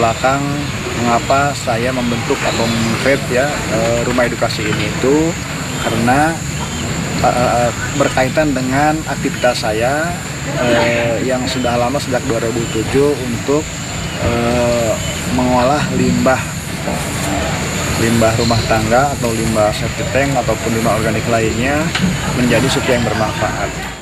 belakang mengapa saya membentuk atau meng-create ya rumah edukasi ini itu karena berkaitan dengan aktivitas saya yang sudah lama sejak 2007 untuk mengolah limbah rumah tangga atau limbah septic tank ataupun limbah organik lainnya menjadi sesuatu yang bermanfaat.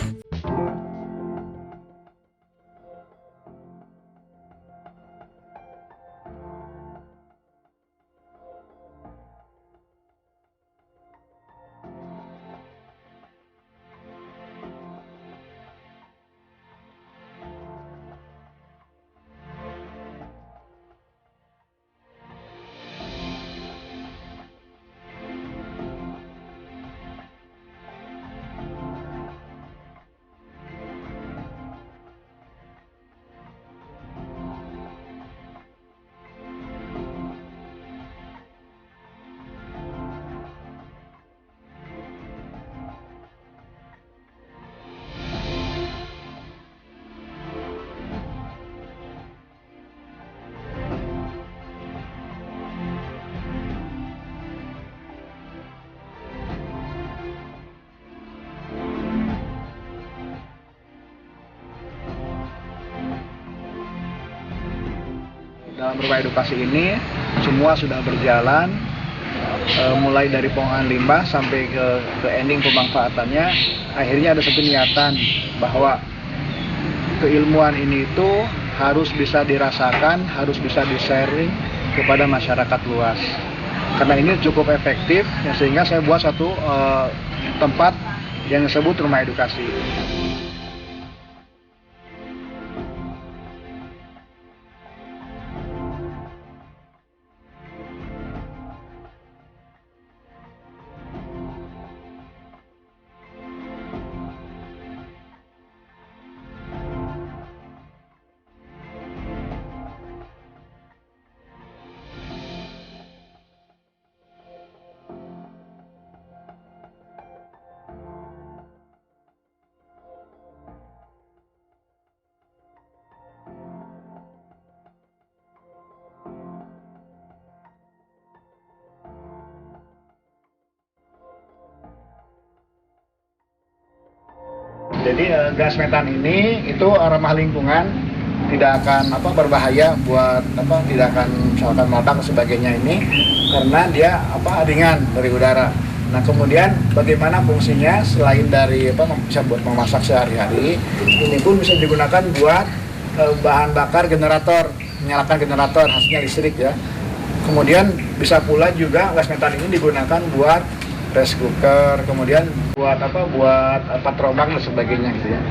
Dalam rumah edukasi ini semua sudah berjalan, mulai dari pengolahan limbah sampai ke ending pemanfaatannya. Akhirnya ada satu niatan bahwa keilmuan ini itu harus bisa dirasakan, harus bisa di-sharing kepada masyarakat luas. Karena ini cukup efektif, ya, sehingga saya buat satu tempat yang disebut rumah edukasi. Jadi gas metan ini itu ramah lingkungan, tidak akan berbahaya buat tidak akan misalkan meledak dan sebagainya ini karena dia ringan dari udara. Nah kemudian bagaimana fungsinya selain dari bisa buat memasak sehari-hari, ini pun bisa digunakan buat bahan bakar generator, menyalakan generator hasilnya listrik ya. Kemudian bisa pula juga gas metan ini digunakan buat rice cooker, kemudian buat patrobang dan sebagainya gitu ya.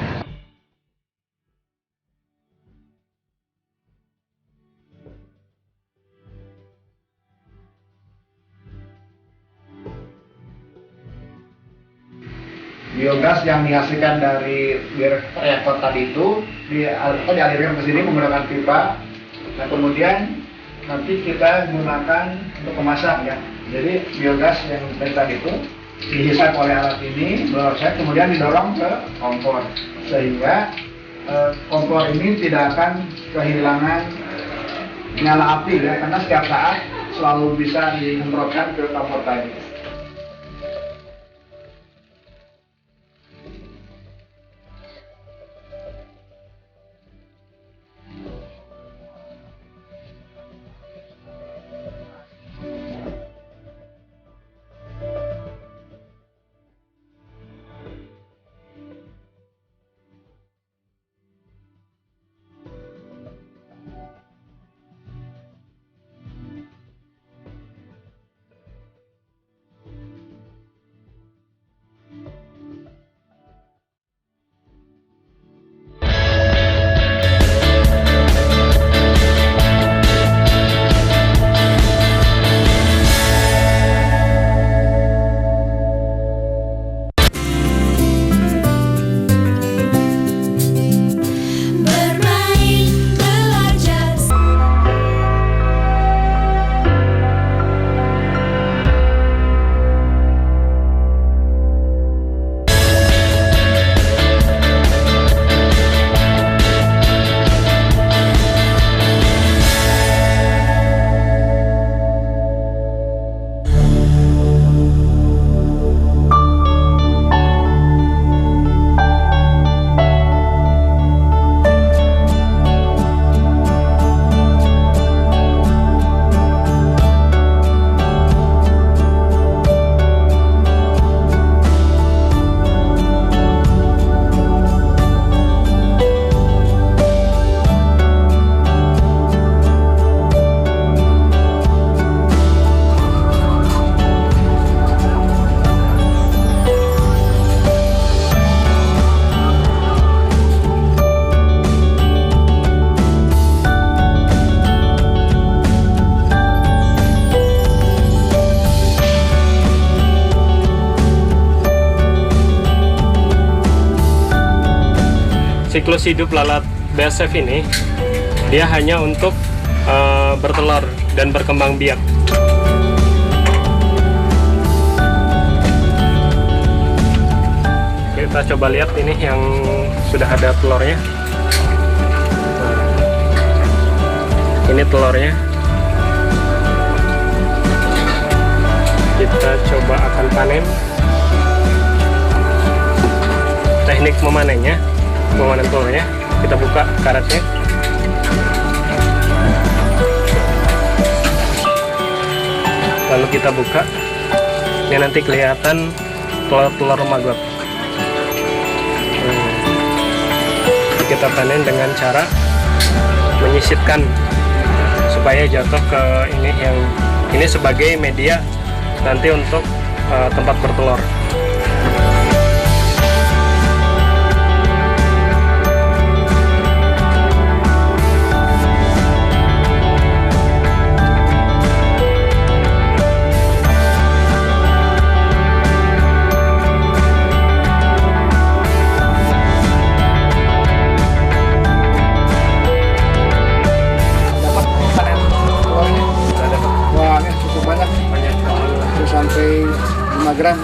Biogas yang dihasilkan dari reaktor tadi itu dialirkan ke sini menggunakan pipa. Nah kemudian nanti kita gunakan untuk memasak ya. Jadi biogas yang tadi itu dihisap oleh alat ini, kemudian didorong ke kompor sehingga kompor ini tidak akan kehilangan nyala api ya, karena setiap saat selalu bisa disemprotkan ke kompor tadi. siklus hidup lalat BSF ini dia hanya untuk bertelur dan berkembang biak. Kita coba lihat ini yang sudah ada telurnya. Ini telurnya. Kita coba akan panen. Teknik memanennya, memanen telurnya. Kita buka karetnya. Lalu kita buka. Ini nanti kelihatan telur-telur maggot. Kita panen dengan cara menyisipkan supaya jatuh ke ini sebagai media nanti untuk tempat bertelur. Sampai 5 gram.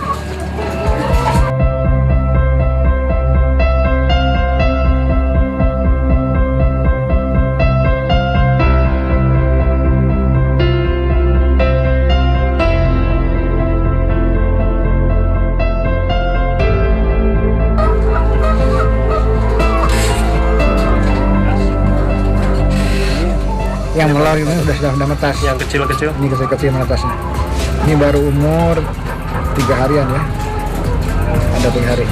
Yang melor ini sudah menetas. Yang kecil-kecil. Ini kecil-kecil menetasnya. Ini baru umur 3 harian ya, ada 3 hari.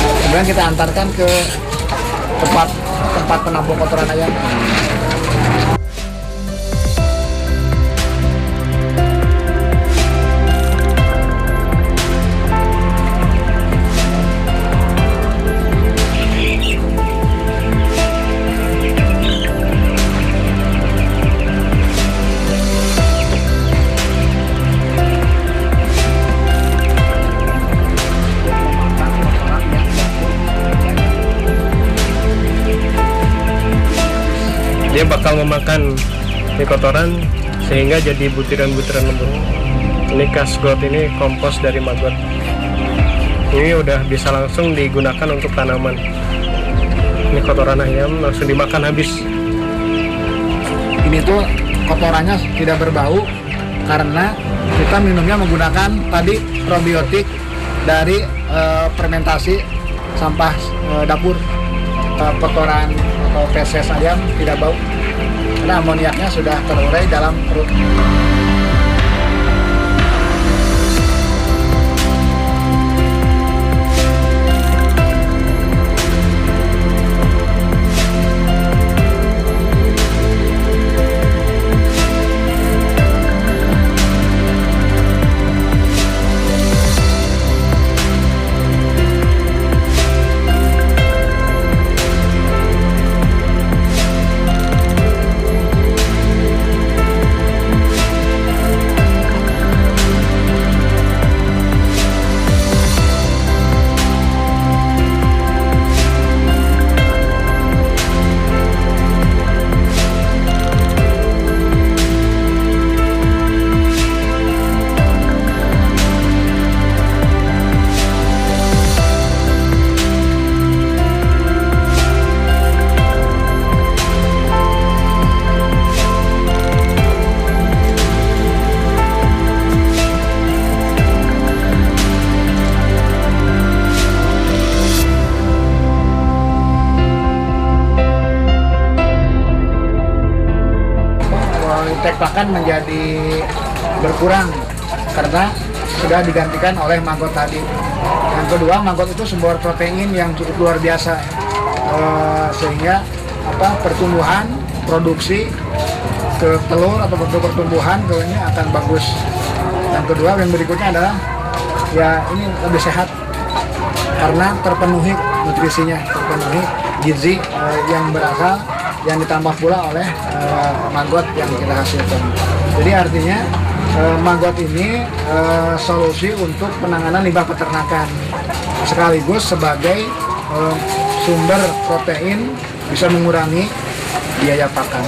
Kemudian kita antarkan ke tempat penampung kotoran ayam. Dia bakal memakan kotoran sehingga jadi butiran-butiran lembut. Ini cash growth, ini kompos dari maggot. Ini udah bisa langsung digunakan untuk tanaman. Ini kotoran ayam langsung dimakan habis. Ini tuh kotorannya tidak berbau karena kita minumnya menggunakan tadi probiotik dari fermentasi sampah dapur. Kotoran atau feses ayam tidak bau karena amoniaknya sudah terurai dalam perut. Tek pakan menjadi berkurang karena sudah digantikan oleh maggot tadi. Yang kedua, maggot itu sumber protein yang cukup luar biasa, sehingga pertumbuhan, produksi ke telur atau bentuk pertumbuhan ini akan bagus. Yang kedua, yang berikutnya adalah ya ini lebih sehat karena terpenuhi nutrisinya, terpenuhi gizi yang berasal yang ditambah pula oleh maggot yang kita hasilkan. Jadi artinya maggot ini solusi untuk penanganan limbah peternakan sekaligus sebagai sumber protein, bisa mengurangi biaya pakan.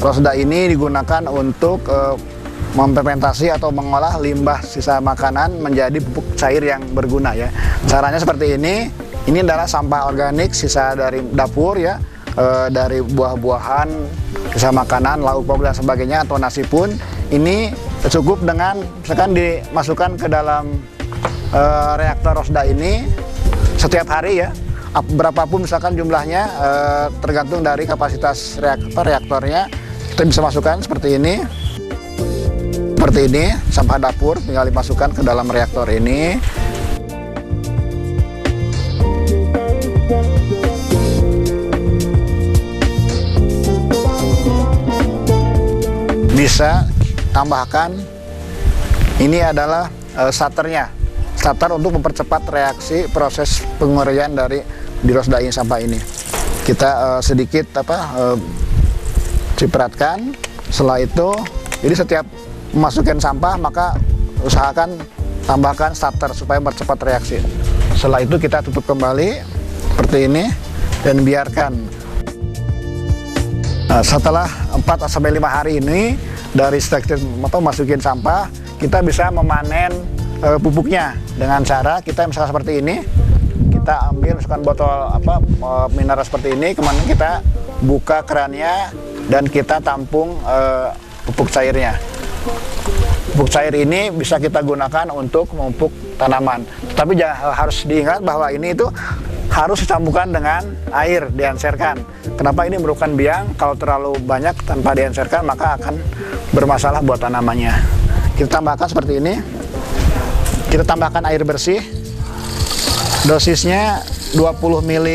Rosda ini digunakan untuk memfermentasi atau mengolah limbah sisa makanan menjadi pupuk cair yang berguna ya. Caranya seperti ini. Ini adalah sampah organik sisa dari dapur ya, dari buah-buahan, sisa makanan, lauk pauk dan sebagainya atau nasi pun. Ini cukup dengan misalkan dimasukkan ke dalam reaktor Rosda ini setiap hari ya. Berapapun misalkan jumlahnya tergantung dari kapasitas reaktornya. Kita bisa masukkan seperti ini, sampah dapur tinggal dimasukkan ke dalam reaktor ini. Bisa tambahkan, ini adalah starternya, starter untuk mempercepat reaksi proses penguraian dari di Rosda ini sampah ini. Kita sedikit ciperatkan. Setelah itu, jadi setiap memasukkan sampah maka usahakan tambahkan starter supaya mempercepat reaksi. Setelah itu kita tutup kembali seperti ini dan biarkan. Nah, setelah 4-5 hari ini dari setelah masukin sampah, kita bisa memanen pupuknya dengan cara kita misalkan seperti ini. Kita ambil misalkan botol mineral seperti ini, kemudian kita buka kerannya dan kita tampung pupuk cairnya. Pupuk cair ini bisa kita gunakan untuk memupuk tanaman. Tapi harus diingat bahwa ini itu harus dicampurkan dengan air, diencerkan. Kenapa ini merupakan biang? Kalau terlalu banyak tanpa diencerkan maka akan bermasalah buat tanamannya. Kita tambahkan seperti ini. Kita tambahkan air bersih. Dosisnya 20 ml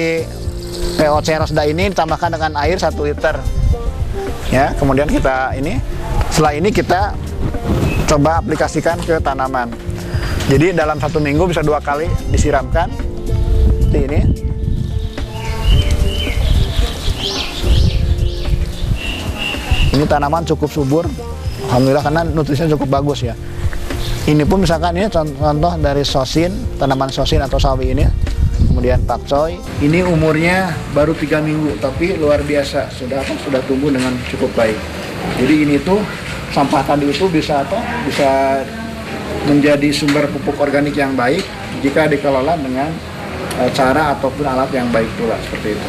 POC Rosda ini ditambahkan dengan air 1 liter. Ya, kemudian setelah ini kita coba aplikasikan ke tanaman. Jadi dalam 1 minggu bisa 2 kali disiramkan seperti ini. Ini tanaman cukup subur, alhamdulillah, karena nutrisinya cukup bagus ya. Ini pun misalkan ini contoh dari sosin, tanaman sosin atau sawi ini. Kemudian pakcoy, ini umurnya baru 3 minggu tapi luar biasa, sudah tumbuh dengan cukup baik. Jadi ini tuh sampah tadi itu bisa menjadi sumber pupuk organik yang baik jika dikelola dengan cara ataupun alat yang baik pula, seperti itu.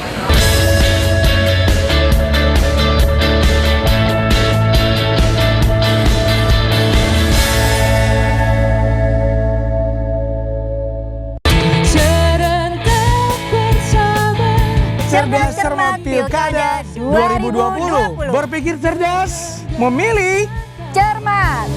Cerdas Cermat Pilkada 2020. Berpikir cerdas, memilih cermat.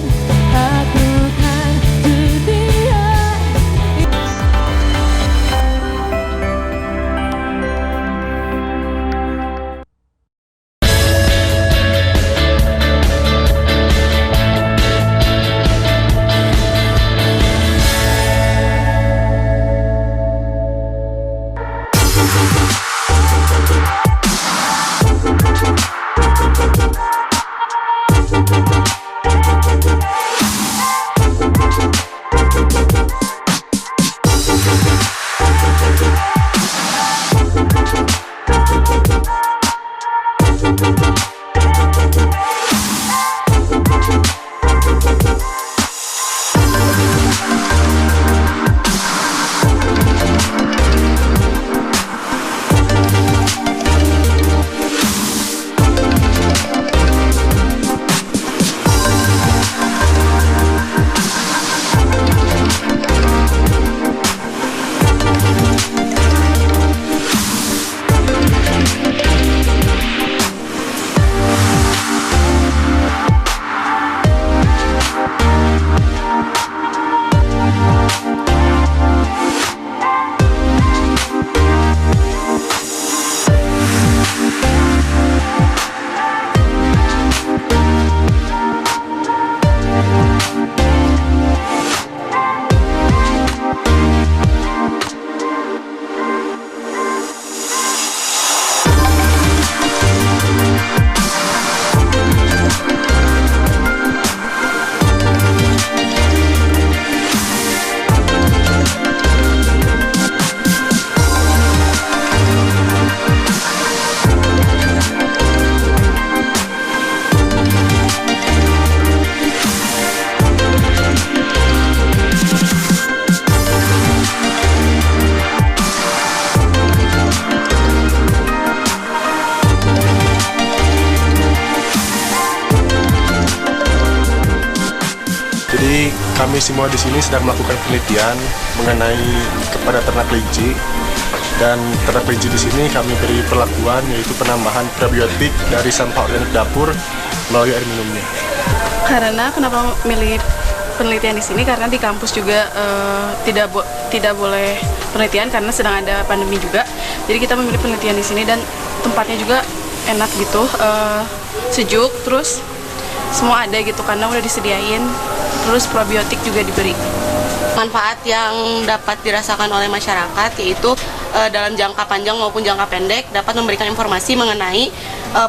Jadi kami semua di sini sedang melakukan penelitian mengenai kepada ternak kelinci, dan ternak kelinci di sini kami beri perlakuan yaitu penambahan probiotik dari sampah organik dapur melalui air minumnya. Karena kenapa milih penelitian di sini, karena di kampus juga tidak boleh penelitian karena sedang ada pandemi juga. Jadi kita memilih penelitian di sini dan tempatnya juga enak gitu, sejuk, terus semua ada gitu karena udah disediain, terus probiotik juga diberi. Manfaat yang dapat dirasakan oleh masyarakat yaitu dalam jangka panjang maupun jangka pendek dapat memberikan informasi mengenai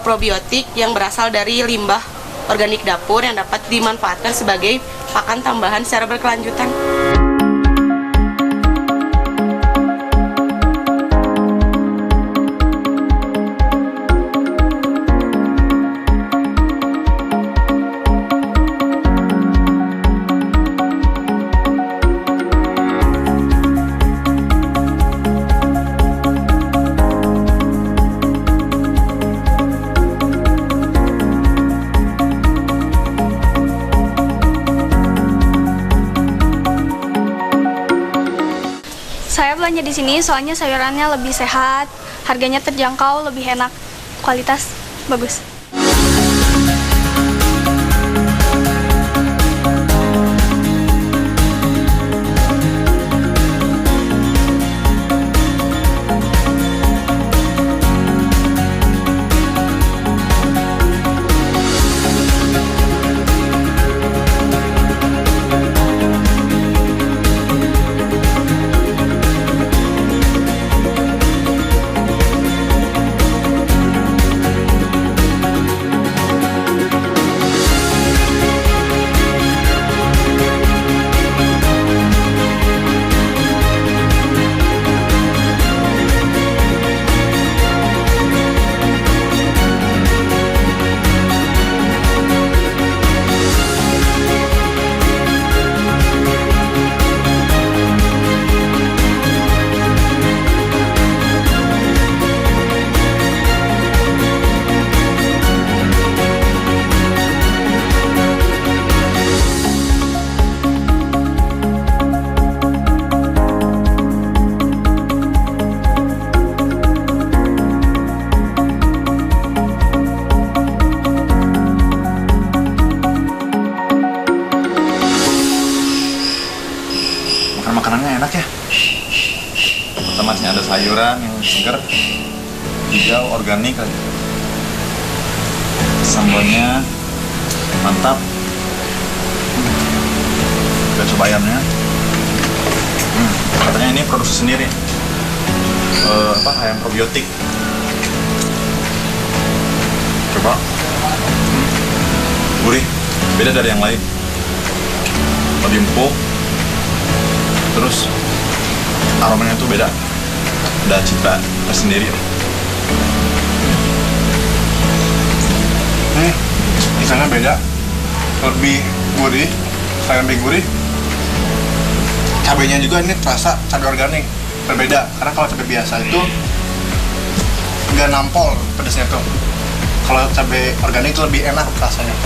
probiotik yang berasal dari limbah organik dapur yang dapat dimanfaatkan sebagai pakan tambahan secara berkelanjutan. Saya belanja di sini soalnya sayurannya lebih sehat, harganya terjangkau, lebih enak, kualitas bagus. Makanannya enak ya. Pertama sih ada sayuran yang segar, hijau, organik lagi. Sambalnya mantap. Udah coba ayamnya. Katanya ini produksi sendiri. Ayam probiotik. Coba. Gurih, beda dari yang lain. Lebih empuk. Terus aromanya tuh beda, ada cita tersendiri. Ikannya beda, lebih gurih, sayur lebih gurih. Cabenya juga ini terasa cabai organik, berbeda. Karena kalau cabai biasa itu nggak nampol pedasnya tuh. Kalau cabai organik itu lebih enak rasanya.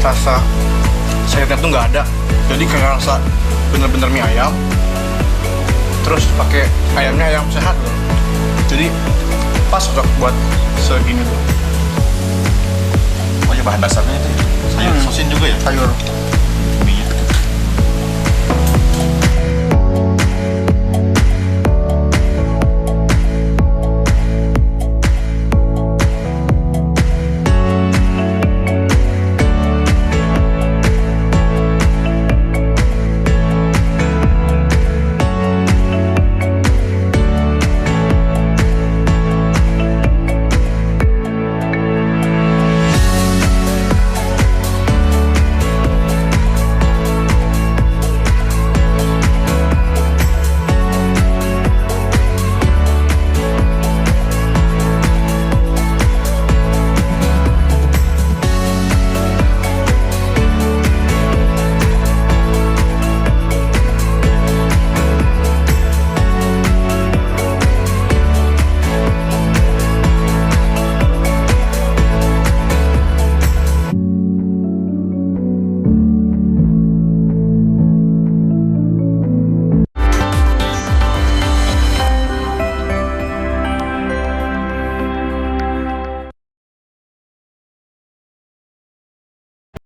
Rasa sayurnya tuh nggak ada, jadi kayak rasa bener-bener mie ayam, terus pakai ayamnya ayam sehat loh, jadi pas cocok buat segini tuh. Oh ya, bahan dasarnya itu sayur sosin juga ya? Sayur